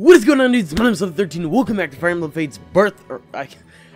What is going on, dudes? My name is 13. Welcome back to Fire Emblem Fates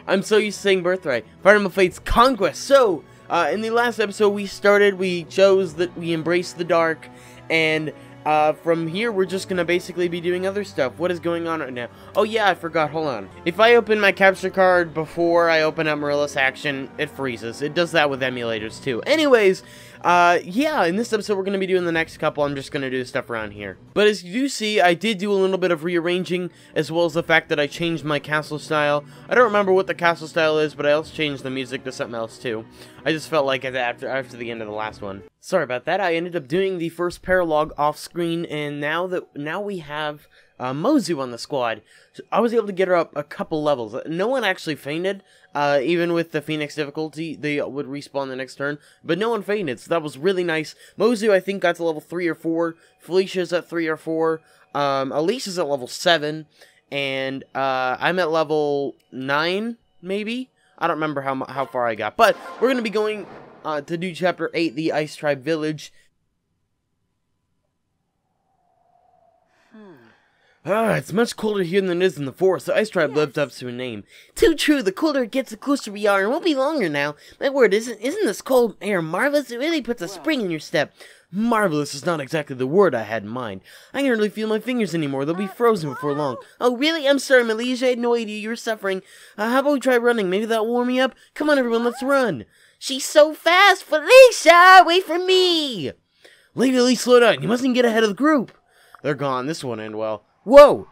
I'm so used to saying Birthright. Fire Emblem Fates Conquest. So, in the last episode we chose that we embrace the dark, and from here we're just gonna basically be doing other stuff. What is going on right now? Oh yeah, I forgot, hold on. If I open my capture card before I open up Marilla's action, it freezes. It does that with emulators too. Anyways, yeah, in this episode we're going to be doing the next couple. I'm just going to do stuff around here. But as you do see, I did do a little bit of rearranging, as well as the fact that I changed my castle style. I don't remember what the castle style is, but I also changed the music to something else too. I just felt like it after the end of the last one. Sorry about that. I ended up doing the first paralogue off screen, and now we have Mozu on the squad. So I was able to get her up a couple levels. No one actually fainted. Even with the Phoenix difficulty, they would respawn the next turn, but no one fainted, so that was really nice. Mozu, I think, got to level 3 or 4. Felicia's at 3 or 4. Elise is at level 7, and I'm at level 9, maybe? I don't remember how far I got, but we're going to be going to do Chapter 8, the Ice Tribe Village. It's much colder here than it is in the forest. The Ice Tribe lived up to a name. Too true. The colder it gets, the closer we are, and won't be longer now. My word, isn't this cold air marvelous? It really puts a spring in your step. Marvelous is not exactly the word I had in mind. I can hardly feel my fingers anymore. They'll be frozen before long. Oh, really? I'm sorry, Elise. I had no idea you were suffering. How about we try running? Maybe that'll warm me up? Come on, everyone, let's run. She's so fast. Felicia, wait for me. Lady Elise, slow down. You mustn't get ahead of the group. They're gone. This won't end well. Whoa!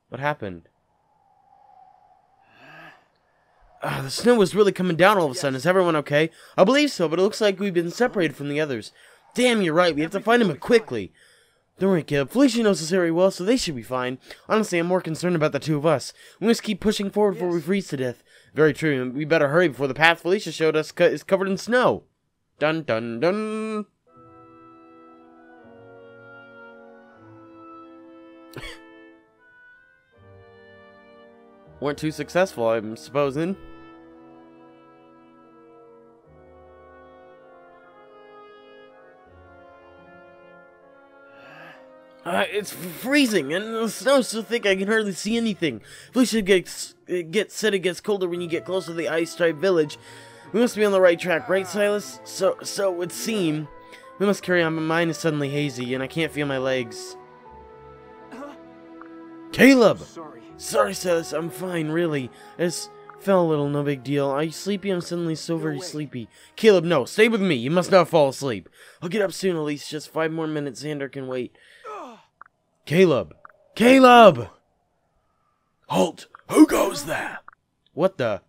What happened? The snow was really coming down all of a sudden. Is everyone okay? I believe so, but it looks like we've been separated from the others. Damn, you're right. We have to find him quickly. Don't worry, Caleb. Felicia knows this area well, so they should be fine. Honestly, I'm more concerned about the two of us. We must keep pushing forward before we freeze to death. Very true. We better hurry before the path Felicia showed us is covered in snow. Dun dun dun. Weren't too successful, I'm supposing. It's freezing, and the snow's so thick I can hardly see anything. Felicia said it gets colder when you get closer to the Ice Tribe Village. We must be on the right track, right, Silas? So it would seem. We must carry on. My mind is suddenly hazy, and I can't feel my legs. Caleb! Sorry, Silas, I'm fine, really. I just fell a little, no big deal. Are you sleepy? I'm suddenly so very sleepy. Caleb, no, stay with me. You must not fall asleep. I'll get up soon, Elise. Just 5 more minutes. Xander can wait. Caleb! Caleb! Halt! Who goes there? What the?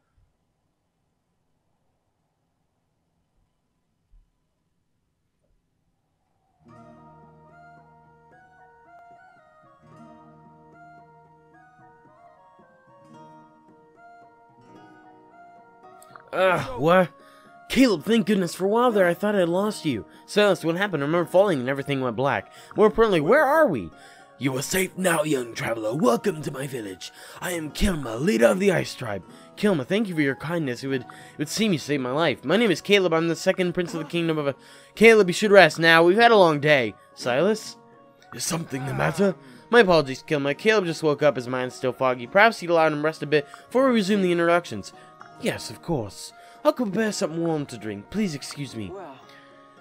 What? Caleb, thank goodness. For a while there, I thought I had lost you. Silas, what happened? I remember falling and everything went black. More importantly, where are we? You are safe now, young traveler. Welcome to my village. I am Kilma, leader of the Ice Tribe. Kilma, thank you for your kindness. It would seem you saved my life. My name is Caleb. I'm the second prince of the kingdom of Caleb, you should rest now. We've had a long day. Silas? Is something the matter? My apologies, Kilma. Caleb just woke up. His mind's still foggy. Perhaps he'd allow him rest a bit before we resume the introductions. Yes, of course. I'll prepare something warm to drink. Please excuse me.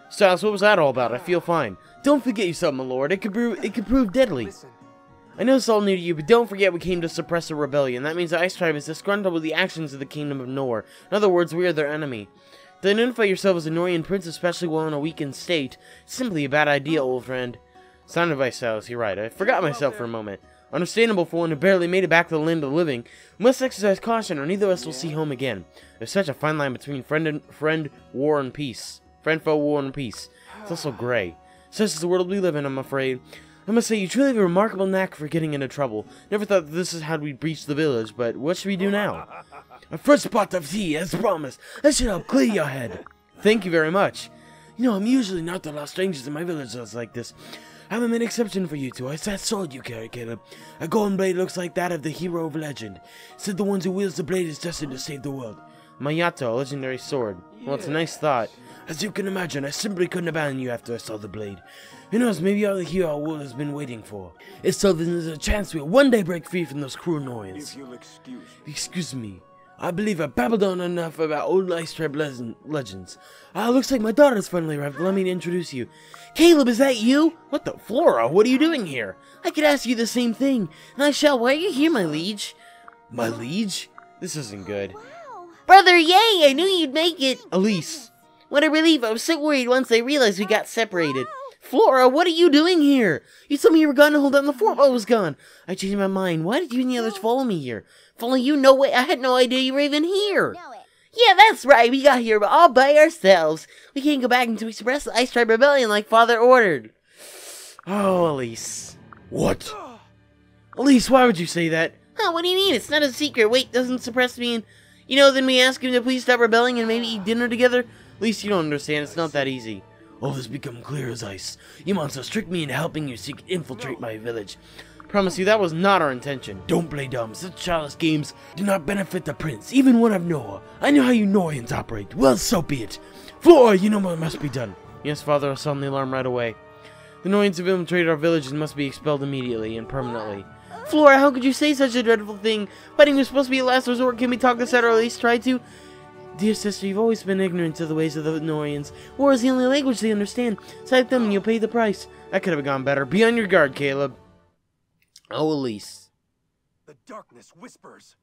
Silas, what was that all about? I feel fine. Don't forget yourself, my lord. It could prove deadly. I know it's all new to you, but don't forget we came to suppress a rebellion. That means the Ice Tribe is disgruntled with the actions of the Kingdom of Nor. In other words, we are their enemy. To identify yourself as a Norian prince, especially while in a weakened state, is simply a bad idea, old friend. Sound advice, Silas. You're right. I forgot myself for a moment. Understandable for one who barely made it back to the land of the living. We must exercise caution, or neither of us will see home again. There's such a fine line between friend, war, and peace. Friend, foe, war, and peace. It's also gray. Such is the world we live in, I'm afraid. I must say, you truly have a remarkable knack for getting into trouble. Never thought that this is how we'd breach the village, but what should we do now? A fresh pot of tea, as promised. That should help clear your head. Thank you very much. You know, I'm usually not to allow strangers in my villages like this. I have made an exception for you two. It's that sword you carry, Caleb. A golden blade looks like that of the hero of legend. Said the one who wields the blade is destined to save the world. Mayato, a legendary sword. Well, it's a nice thought. As you can imagine, I simply couldn't abandon you after I saw the blade. Who knows, maybe you're the hero our world has been waiting for. If so, then there's a chance we'll one day break free from those cruel Noyans. If you'll excuse me. Excuse me. I believe I babbled on enough about old Ice Tribe legends. Looks like my daughter's finally arrived. Let me introduce you. Caleb, is that you? What the, Flora? What are you doing here? I could ask you the same thing. And I shall. Why are you here, my liege? My liege? This isn't good. Wow. Brother, yay! I knew you'd make it. Elise. What a relief. I was so worried once I realized we got separated. Flora, what are you doing here? You told me you were gone to hold down the fort while I was gone. I changed my mind. Why did you and the others follow me here? Follow you? No way. I had no idea you were even here. Yeah, that's right. We got here all by ourselves. We can't go back until we suppress the Ice Tribe Rebellion like Father ordered. Oh, Elise. What? Elise, why would you say that? Huh, what do you mean? It's not a secret. Wait, doesn't suppress mean... You know, then we ask him to please stop rebelling and maybe eat dinner together? Elise, you don't understand. It's not that easy. All has become clear as ice. You monsters tricked me into helping you infiltrate my village. Promise you, that was not our intention. Don't play dumb. Such childish games do not benefit the prince, even one of Noah. I know how you Noyans operate. Well, so be it. Flora, you know what must be done. Yes, Father, I'll sound the alarm right away. The Noyans have infiltrated our villages and must be expelled immediately and permanently. Flora, how could you say such a dreadful thing? Fighting was supposed to be a last resort. Can we talk this out or at least try to? Dear sister, you've always been ignorant to the ways of the Noyans. War is the only language they understand. Side them and you'll pay the price. That could have gone better. Be on your guard, Caleb. Oh, Elise. The darkness whispers.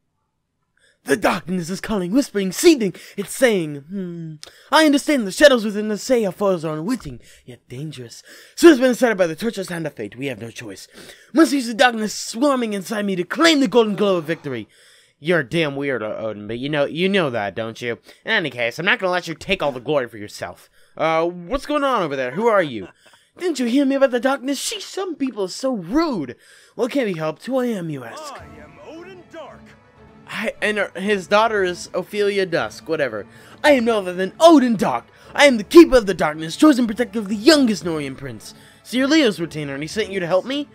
The darkness is calling, whispering, seething. It's saying, I understand the shadows within the say our foes are unwitting, yet dangerous. So it's been decided by the torturous hand of fate. We have no choice. Must use the darkness swarming inside me to claim the golden glow of victory. You're a damn weirdo, Odin, but you know that, don't you? In any case, I'm not gonna let you take all the glory for yourself. What's going on over there? Who are you? Didn't you hear me about the darkness? Sheesh, some people are so rude. Well, can't be helped. Who I am, you ask? I am Odin Dark. His daughter is Ophelia Dusk, whatever. I am no other than Odin Dark. I am the keeper of the darkness, chosen protector of the youngest Norian prince. So you're Leo's retainer, and he sent you to help me?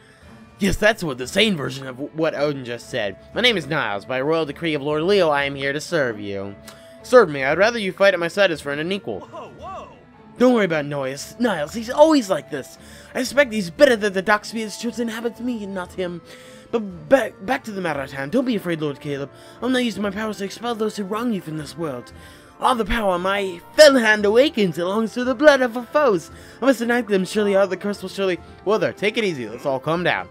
Yes, that's what the sane version of what Odin just said. My name is Niles. By royal decree of Lord Leo, I am here to serve you. Serve me. I'd rather you fight at my side as friend and equal. Whoa, whoa. Don't worry about Niles. He's always like this. I suspect he's better that the dark spirits chose to inhabit me and not him. But back to the matter at hand. Don't be afraid, Lord Caleb. I'm not using my powers to expel those who wrong you from this world. All the power my fell hand awakens belongs to the blood of our foes. I must enact them. Surely all the curse will surely... Well, there, take it easy. Let's all calm down.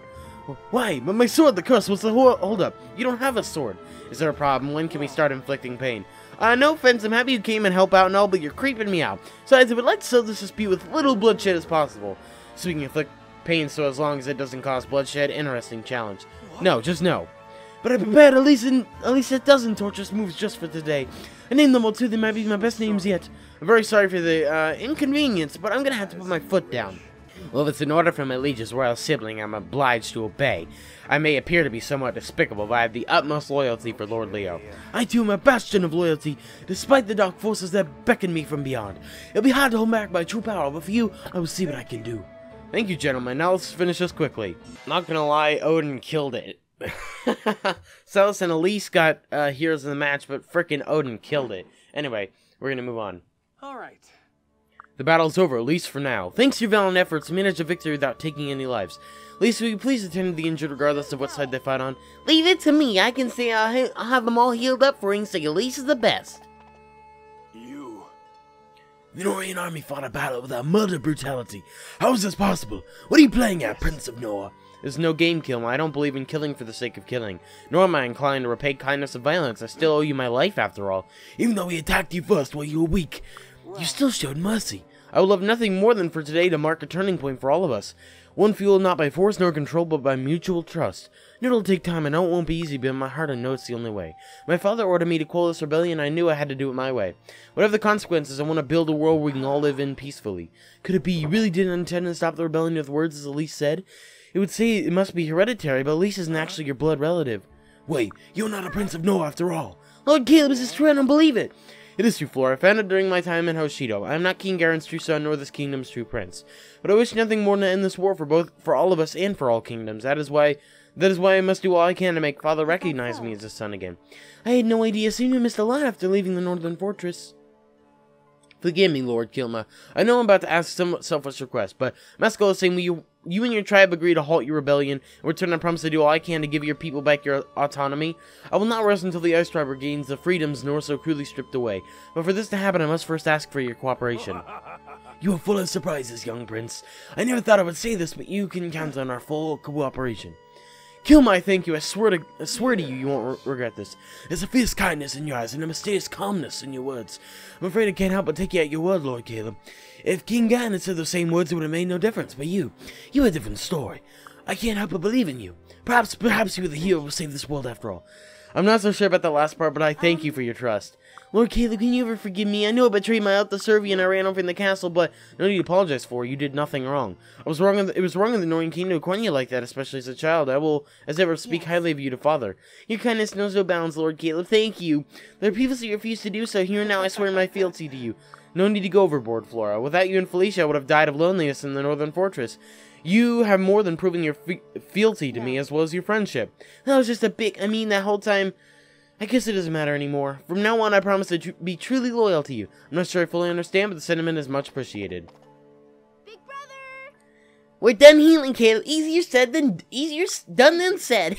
Why? But my sword, the curse, what's the hold up? You don't have a sword. Is there a problem? When can we start inflicting pain? No offense, I'm happy you came and help out and all, but you're creeping me out. Besides, I would like to settle this dispute with little bloodshed as possible. So we can inflict pain so as long as it doesn't cause bloodshed. Interesting challenge. No, just no. But I prepared at least a dozen torturous moves just for today. I named them all too, they might be my best names yet. I'm very sorry for the inconvenience, but I'm gonna have to put my foot down. Well, if it's an order from my liege's royal sibling, I'm obliged to obey. I may appear to be somewhat despicable, but I have the utmost loyalty for Lord Leo. I too am a bastion of loyalty, despite the dark forces that beckon me from beyond. It'll be hard to hold back my true power, but for you, I will see what I can do. Thank you, gentlemen. Now let's finish this quickly. Not gonna lie, Odin killed it. Celis and Elise got heroes in the match, but frickin' Odin killed it. Anyway, we're gonna move on. Alright. The battle's over, at least for now. Thanks to your valiant efforts, you managed a victory without taking any lives. Elise, will you please attend to the injured regardless of what side they fight on? Leave it to me. I can say I'll have them all healed up for you, so Elise is the best. You. The Norian army fought a battle without murder brutality. How is this possible? What are you playing at, Prince of Noah? There's no game, Kilma. I don't believe in killing for the sake of killing. Nor am I inclined to repay kindness of violence. I still owe you my life, after all. Even though we attacked you first while you were weak, you still showed mercy. I would love nothing more than for today to mark a turning point for all of us. One fueled not by force nor control, but by mutual trust. I know it'll take time, and I know it won't be easy, but in my heart I know it's the only way. My father ordered me to quell this rebellion, and I knew I had to do it my way. Whatever the consequences, I want to build a world where we can all live in peacefully. Could it be you really didn't intend to stop the rebellion with words, as Elise said? It would say it must be hereditary, but Elise isn't actually your blood relative. Wait, you're not a Prince of Noah after all. Lord Caleb, is this true? I don't believe it. It is true, Flora. I found it during my time in Hoshido. I am not King Garen's true son, nor this kingdom's true prince. But I wish nothing more than to end this war for all of us and for all kingdoms. That is why That is why I must do all I can to make Father recognize me as his son again. I had no idea. Seemed to missed a lot after leaving the Northern Fortress. Forgive me, Lord Kilma. I know I'm about to ask a somewhat selfish request, but Mescal is saying you and your tribe agree to halt your rebellion. In return, I promise to do all I can to give your people back your autonomy. I will not rest until the Ice Tribe regains the freedoms Nor so cruelly stripped away. But for this to happen, I must first ask for your cooperation. You are full of surprises, young prince. I never thought I would say this, but you can count on our full cooperation. Kilma, I thank you. I swear to you, you won't regret this. There's a fierce kindness in your eyes and a mysterious calmness in your words. I'm afraid I can't help but take you at your word, Lord Caleb. If King Gan had said the same words, it would have made no difference. But you have a different story. I can't help but believe in you. Perhaps you are the hero who will save this world after all. I'm not so sure about the last part, but I thank you for your trust. Lord Caleb, can you ever forgive me? I know I betrayed my oath to serve you and I ran off in the castle, but no need to apologize for. You did nothing wrong. It was wrong of the Northern King to acquaint you like that, especially as a child. I will, as ever, speak highly of you to Father. Your kindness knows no bounds, Lord Caleb. Thank you. There are people who refuse to do so. Here and now I swear my fealty to you. No need to go overboard, Flora. Without you and Felicia, I would have died of loneliness in the Northern Fortress. You have more than proven your fealty to me as well as your friendship. That was just that whole time... I guess it doesn't matter anymore. From now on, I promise to be truly loyal to you. I'm not sure I fully understand, but the sentiment is much appreciated. Big brother! We're done healing, Caleb. Easier done than said.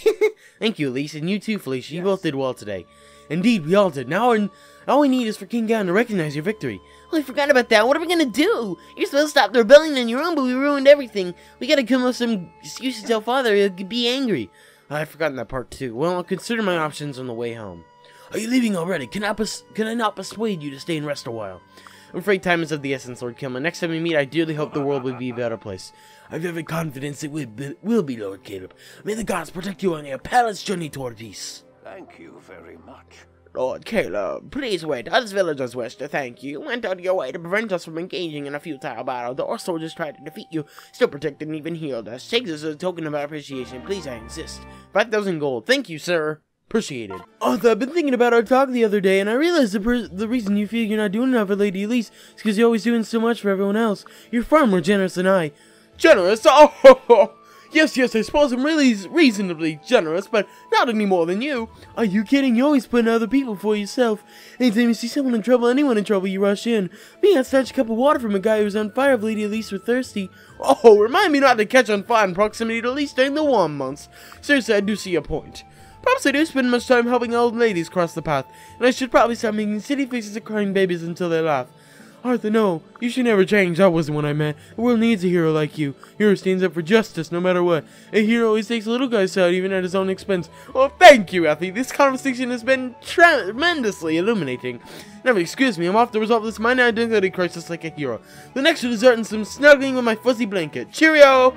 Thank you, Elise, and you too, Felicia. You both did well today. Indeed, we all did. Now all we need is for King Gan to recognize your victory. Oh, I forgot about that. What are we gonna do? You're supposed to stop the rebellion on your own, but we ruined everything. We gotta come up with some excuse to tell Father he'll be angry. I've forgotten that part too. Well, I'll consider my options on the way home. Are you leaving already? Can I not persuade you to stay and rest a while? I'm afraid time is of the essence, Lord Kilma. Next time we meet, I dearly hope the world will be a better place. I've every confidence it will be, Lord Caleb. May the gods protect you on your perilous journey toward peace. Thank you very much. Lord Caleb, please wait. Us villagers wish to thank you. You went out of your way to prevent us from engaging in a futile battle. The Orc soldiers tried to defeat you, still protected and even healed us. Take this as a token of our appreciation. Please, I insist. 5,000 gold. Thank you, sir. Appreciated. Arthur, I've been thinking about our talk the other day, and I realized the reason you feel you're not doing enough for Lady Elise is because you're always doing so much for everyone else. You're far more generous than I. Generous? Oh, yes, I suppose I'm really reasonably generous, but not any more than you. Are you kidding? You're always putting other people before yourself. Anytime you see someone in trouble, anyone in trouble, you rush in. Me, I snatched a cup of water from a guy who was on fire if Lady Elise were thirsty. Oh, remind me not to catch on fire in proximity to Elise during the warm months. Seriously, I do see your point. Perhaps I do spend much time helping old ladies cross the path, and I should probably stop making silly faces at crying babies until they laugh. Arthur, no, you should never change. That wasn't what I meant. The world needs a hero like you. Hero stands up for justice no matter what. A hero always takes a little guy's out even at his own expense. Oh, thank you, Effie. This conversation has been tremendously illuminating. Never excuse me, I'm off to resolve this minor identity crisis like a hero. The next should result in some snuggling with my fuzzy blanket. Cheerio!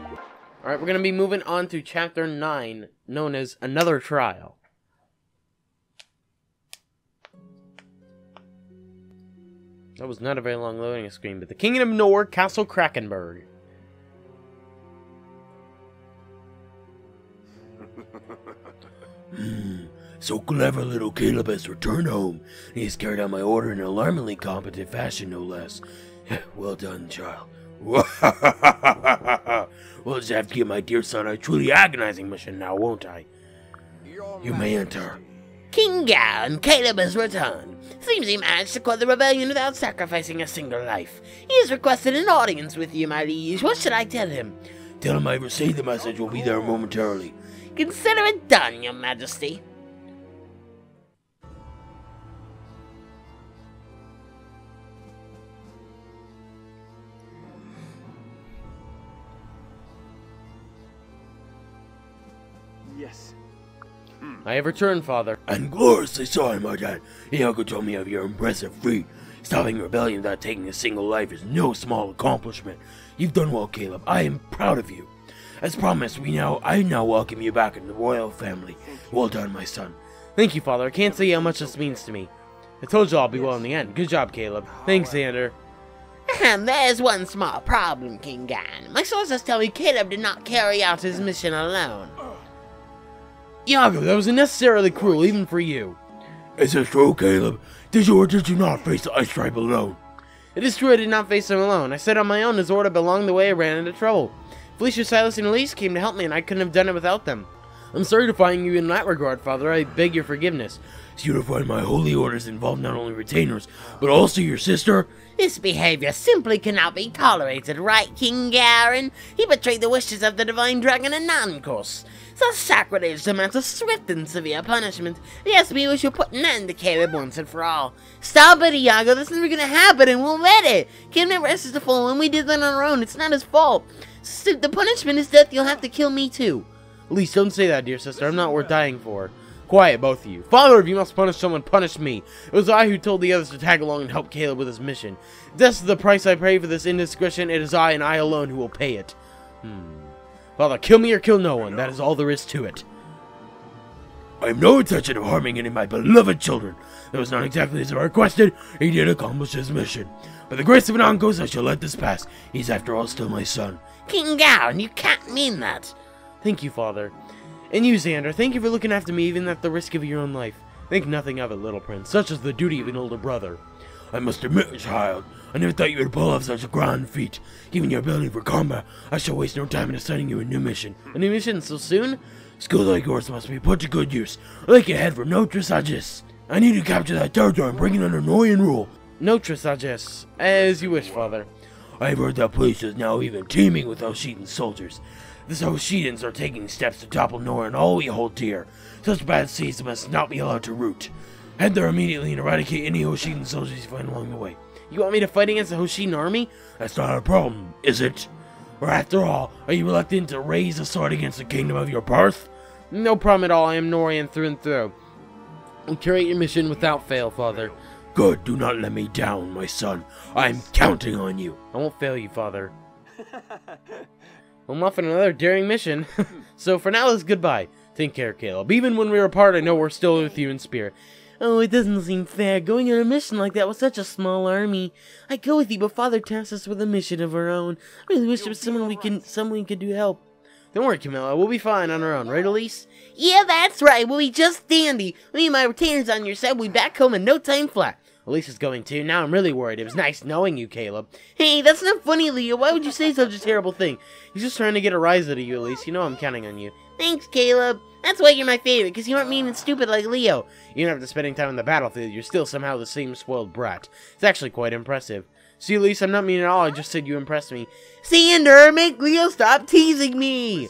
Alright, we're going to be moving on to Chapter 9, known as Another Trial. That was not a very long loading screen, but the Kingdom of Nor, Castle Krakenberg. So clever little Caleb has returned home. He has carried out my order in an alarmingly competent fashion, no less. Well done, child. We'll just have to give my dear son a truly agonizing mission now, won't I? You may enter. King Gan, Caleb has returned. Seems he managed to quell the rebellion without sacrificing a single life. He has requested an audience with you, my liege. What should I tell him? Tell him I received the message. We'll be there momentarily. Consider it done, your majesty. Yes. I have returned, Father. And gloriously sorry, my dad. Your uncle told me of your impressive feat. Stopping rebellion without taking a single life is no small accomplishment. You've done well, Caleb. I am proud of you. As promised, I now welcome you back in the royal family. Well done, my son. Thank you, Father. I can't say how much this means to me. I told you I'll be well in the end. Good job, Caleb. Thanks, Xander. There's one small problem, King Gan. My sources tell me Caleb did not carry out his mission alone. Iago, that was unnecessarily cruel, even for you. Is this true, Caleb? Did you or did you not face the Ice Tribe alone? It is true I did not face them alone. I set on my own as ordered, but along the way I ran into trouble. Felicia, Silas, and Elise came to help me, and I couldn't have done it without them. I'm sorry to find you in that regard, Father. I beg your forgiveness. So you to find my holy orders involve not only retainers, but also your sister? This behavior simply cannot be tolerated, right, King Garen? He betrayed the wishes of the Divine Dragon and Conquest. Such sacrilege demands a swift and severe punishment. Yes, we wish to put an end to Caleb once and for all. Stop it, Iago. This is never gonna happen, and we'll let it. Caleb never asked us to fall, and we did that on our own. It's not his fault. So the punishment is death. You'll have to kill me too. Elise, don't say that, dear sister. I'm not worth dying for. Quiet, both of you. Father, if you must punish someone, punish me. It was I who told the others to tag along and help Caleb with his mission. If this is the price I pay for this indiscretion, it is I and I alone who will pay it. Father, kill me or kill no one. That is all there is to it. I have no intention of harming any of my beloved children. That was not exactly as I requested. He did accomplish his mission. By the grace of an Conquest, I shall let this pass. He's after all still my son. King Garen, you can't mean that. Thank you, Father. And you, Xander, thank you for looking after me even at the risk of your own life. Think nothing of it, little prince. Such is the duty of an older brother. I must admit, child, I never thought you would pull off such a grand feat. Given your ability for combat, I shall waste no time in assigning you a new mission. A new mission so soon? Skills like yours must be put to good use. Like you head for Notre Sagis. I need to capture that territory and bring it under Noyan rule. Notre Sagis. As you wish, Father. I've heard that place is now even teeming with Hoshidan soldiers. The Hoshidans are taking steps to topple Nora and all we hold dear. Such bad seeds must not be allowed to root. Head there immediately and eradicate any Hoshidan soldiers you find along the way. You want me to fight against the Hoshidan army? That's not a problem, is it? Or after all, are you reluctant to raise a sword against the kingdom of your birth? No problem at all. I am Norian through and through. I'll carry your mission without fail, Father. Good. Do not let me down, my son. I'm counting on you. I won't fail you, Father. I'm off on another daring mission. So for now, it's goodbye. Take care, Caleb. Even when we were apart, I know we're still with you in spirit. Oh, it doesn't seem fair, going on a mission like that with such a small army. I go with you, but Father tasked us with a mission of our own. I really wish there was someone we could do help. Don't worry, Camilla. We'll be fine on our own, right, Elise? Yeah, that's right. We'll be just dandy. Me and my retainers on your side will be back home in no time flat. Elise is going too. Now I'm really worried. It was nice knowing you, Caleb. Hey, that's not funny, Leo. Why would you say such a terrible thing? He's just trying to get a rise out of you, Elise. You know I'm counting on you. Thanks, Caleb. That's why you're my favorite, because you aren't mean and stupid like Leo. Even after spending time on the battlefield, you're still somehow the same spoiled brat. It's actually quite impressive. See, Elise, I'm not mean at all. I just said you impressed me. Xander, make Leo stop teasing me.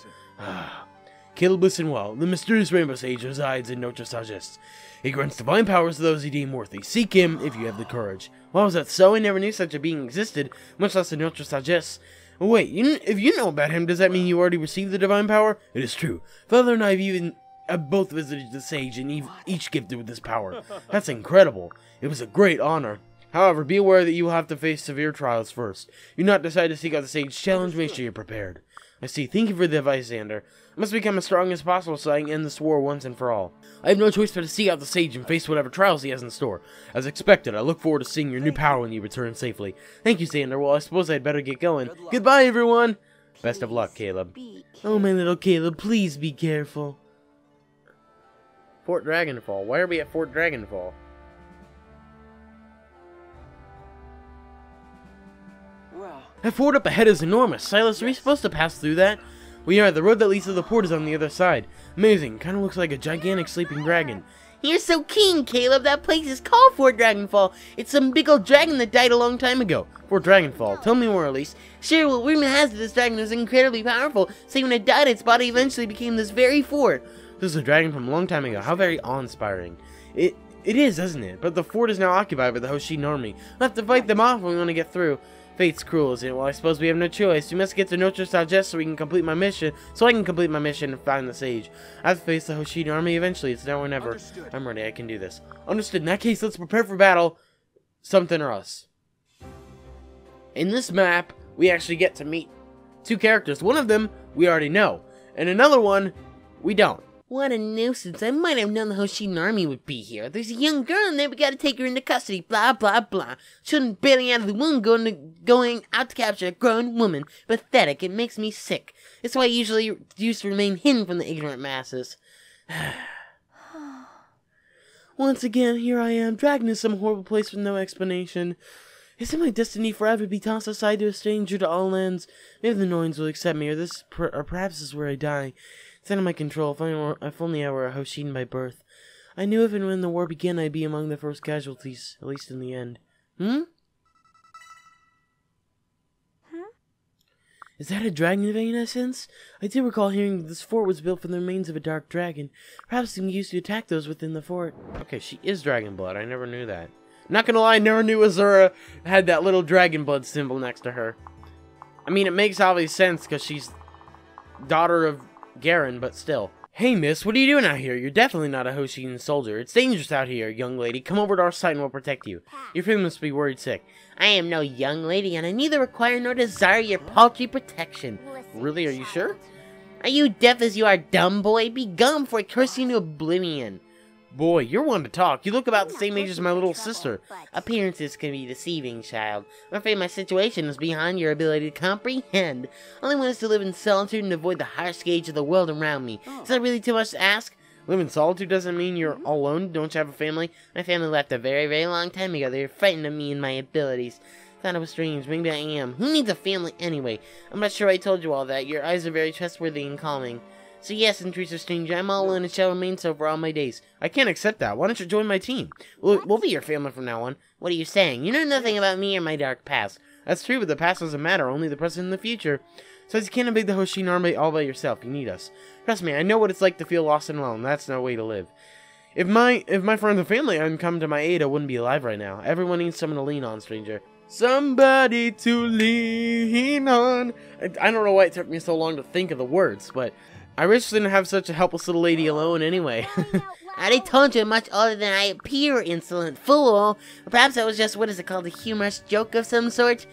Caleb, listen well. The mysterious rainbow sage resides in Notre Sagis. He grants divine powers to those he deem worthy. Seek him if you have the courage. Well, is that so? I never knew such a being existed, much less in Notre Sagis. Wait, if you know about him, does that mean you already received the divine power? It is true. Father and I have both visited the sage and each gifted with this power. That's incredible. It was a great honor. However, be aware that you will have to face severe trials first. You not decide to seek out the sage challenge, make sure you're prepared. I see. Thank you for the advice, Xander. I must become as strong as possible so I can end this war once and for all. I have no choice but to seek out the sage and face whatever trials he has in store. As expected, I look forward to seeing your new power when you return safely. Thank you, Xander. Well, I suppose I'd better get going. Goodbye, everyone! Best of luck, Caleb. Oh, my little Caleb, please be careful. Fort Dragonfall. Why are we at Fort Dragonfall? That fort up ahead is enormous. Silas, are we supposed to pass through that? We are. The road that leads to the port is on the other side. Amazing. Kind of looks like a gigantic sleeping dragon. You're so keen, Caleb. That place is called Fort Dragonfall. It's some big old dragon that died a long time ago. Fort Dragonfall. Tell me more, Elise. Sure, well, rumor has it this dragon was incredibly powerful, so when it died, its body eventually became this very fort. This is a dragon from a long time ago. How very awe-inspiring. It is, isn't it? But the fort is now occupied by the Hoshidan army. We'll have to fight them off when we want to get through. Fate's cruel, isn't it? Well, I suppose we have no choice. We must get to Notre Sagis so we can complete my mission. So I can complete my mission and find the sage. I have to face the Hoshidan army eventually. It's now or never. Understood. I'm ready. I can do this. Understood. In that case, let's prepare for battle. Something or us. In this map, we actually get to meet two characters. One of them we already know, and another one we don't. What a nuisance. I might have known the Hoshidan army would be here. There's a young girl in there, we gotta take her into custody, blah, blah, blah. Children bailing out of the womb going out to capture a grown woman. Pathetic, it makes me sick. It's why I usually used to remain hidden from the ignorant masses. Once again, here I am, dragged into some horrible place with no explanation. Is it my destiny forever to be tossed aside to a stranger to all lands? Maybe the Noins will accept me, or perhaps this is where I die. It's out of my control. If only I were a Hoshin by birth. I knew if and when the war began, I'd be among the first casualties, at least in the end. Is that a dragon vein I sense? I do recall hearing that this fort was built from the remains of a dark dragon. Perhaps it can be used to attack those within the fort. Okay, she is dragon blood. I never knew that. Not gonna lie, I never knew Azura had that little dragon blood symbol next to her. I mean, it makes obvious sense because she's daughter of Garen, but still. Hey, miss, what are you doing out here? You're definitely not a Hoshin soldier. It's dangerous out here, young lady. Come over to our site and we'll protect you. Your family must be worried sick. I am no young lady, and I neither require nor desire your paltry protection. Really, are you sure? Are you deaf as you are dumb, boy? Be gone before I curse you into oblivion. Boy, you're one to talk. You look about the same age as my little sister. Appearances can be deceiving, child. I'm afraid my situation is beyond your ability to comprehend. All I want is to live in solitude and avoid the harsh gauge of the world around me. Is that really too much to ask? Live in solitude doesn't mean you're all alone. Don't you have a family? My family left a very, very long time ago. They were frightened of me and my abilities. Thought it was strange. Maybe I am. Who needs a family anyway? I'm not sure I told you all that. Your eyes are very trustworthy and calming. So yes, intrusive stranger, I'm all in and shall remain so for all my days. I can't accept that. Why don't you join my team? We'll be your family from now on. What are you saying? You know nothing about me or my dark past. That's true, but the past doesn't matter. Only the present and the future. Besides, you can't invade the Hoshin army all by yourself. You need us. Trust me, I know what it's like to feel lost and alone. That's no way to live. If my friends and family hadn't come to my aid, I wouldn't be alive right now. Everyone needs someone to lean on, stranger. Somebody to lean on. I don't know why it took me so long to think of the words, but I wish I didn't have such a helpless little lady alone anyway. I told you much other than I appear, insolent fool. Or perhaps that was just, what is it called, a humorous joke of some sort?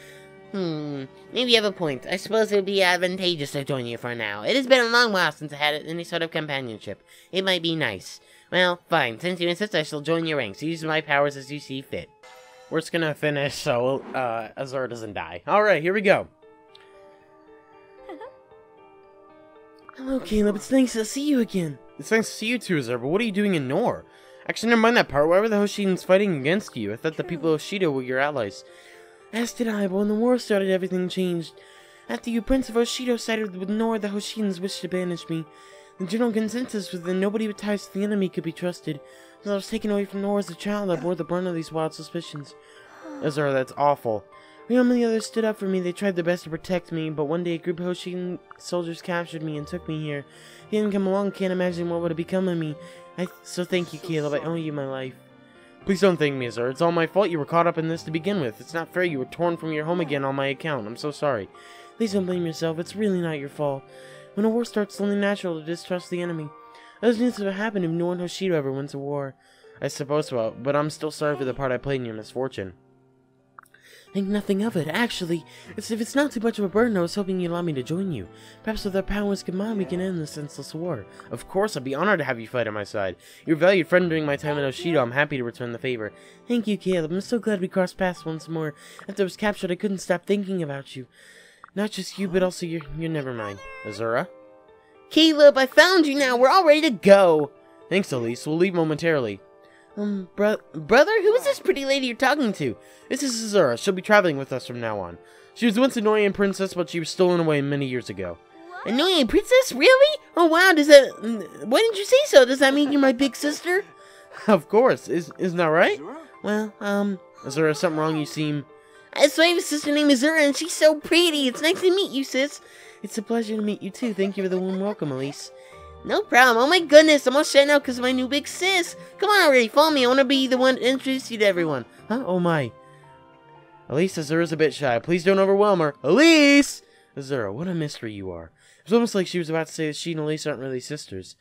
Maybe you have a point. I suppose it would be advantageous to join you for now. It has been a long while since I had any sort of companionship. It might be nice. Well, fine. Since you insist, I shall join your ranks. Use my powers as you see fit. We're just gonna finish so Azura doesn't die. Alright, here we go. Hello, Caleb. It's nice to see you again. It's nice to see you too, Azura, but what are you doing in Nor? Actually, never mind that part. Why were the Hoshin's fighting against you? I thought the people of Shido were your allies. As did I, but when the war started, everything changed. After you, Prince of Oshido, sided with Nor, the Hoshins wished to banish me. The general consensus was that nobody with ties to the enemy could be trusted. As I was taken away from Nor as a child, I bore the brunt of these wild suspicions. Azura, that's awful. Ryoma and the others stood up for me. They tried their best to protect me, but one day a group of Hoshin soldiers captured me and took me here. If you didn't come along, can't imagine what would have become of me. So thank you, Caleb. I owe you my life. Please don't thank me, Azura. It's all my fault you were caught up in this to begin with. It's not fair you were torn from your home again on my account. I'm so sorry. Please don't blame yourself. It's really not your fault. When a war starts, it's only natural to distrust the enemy. Those needs would have happened if no one Hoshido ever went to war. I suppose so, but I'm still sorry for the part I played in your misfortune. Think nothing of it. Actually, if it's not too much of a burden, I was hoping you'd allow me to join you. Perhaps with our powers combined, we can end this senseless war. Of course, I'd be honored to have you fight at my side. You're a valued friend during my time in Oshido. I'm happy to return the favor. Thank you, Caleb. I'm so glad we crossed paths once more. After I was captured, I couldn't stop thinking about you. Not just you, but also your never mind. Azura? Caleb, I found you now. We're all ready to go. Thanks, Elise. We'll leave momentarily. Brother? Who is this pretty lady you're talking to? This is Azura. She'll be traveling with us from now on. She was once a Noyan princess, but she was stolen away many years ago. A Noyan princess? Really? Oh wow, why didn't you say so? Does that mean you're my big sister? Of course. Isn't that right? Well, Azura, something wrong? You seem... So I have a sister named Azura, and she's so pretty. It's nice to meet you, sis. It's a pleasure to meet you too. Thank you for the warm welcome, Elise. No problem. Oh my goodness, I'm all shut now because of my new big sis. Come on already, follow me. I want to be the one to introduce you to everyone. Huh? Oh my. Elise, Azura's a bit shy. Please don't overwhelm her. Elise! Azura, what a mystery you are. It's almost like she was about to say that she and Elise aren't really sisters.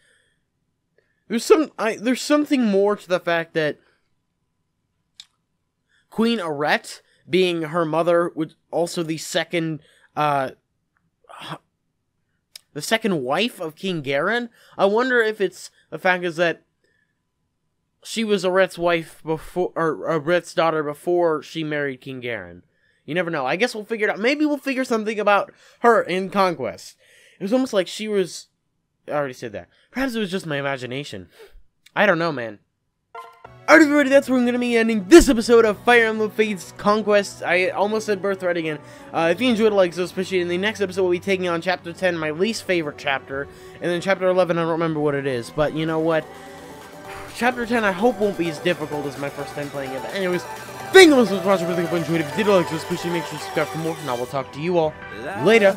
There's something more to the fact that Queen Arete, being her mother, was also the second wife of King Garen. I wonder if it's the fact is that she was Arete's wife before, or Arete's daughter before she married King Garen. You never know. I guess we'll figure it out. Maybe we'll figure something about her in Conquest. It was almost like she was... I already said that. Perhaps it was just my imagination. I don't know, man. Alright everybody, that's where I'm going to be ending this episode of Fire Emblem Fates Conquest. I almost said Birthright again. If you enjoyed it, like, so especially in the next episode, we'll be taking on Chapter 10, my least favorite chapter. And then Chapter 11, I don't remember what it is. But you know what? Chapter 10, I hope won't be as difficult as my first time playing it. But anyways, thank you so much for watching. If you enjoyed it, if you did like so especially make sure to subscribe for more. And I will talk to you all later.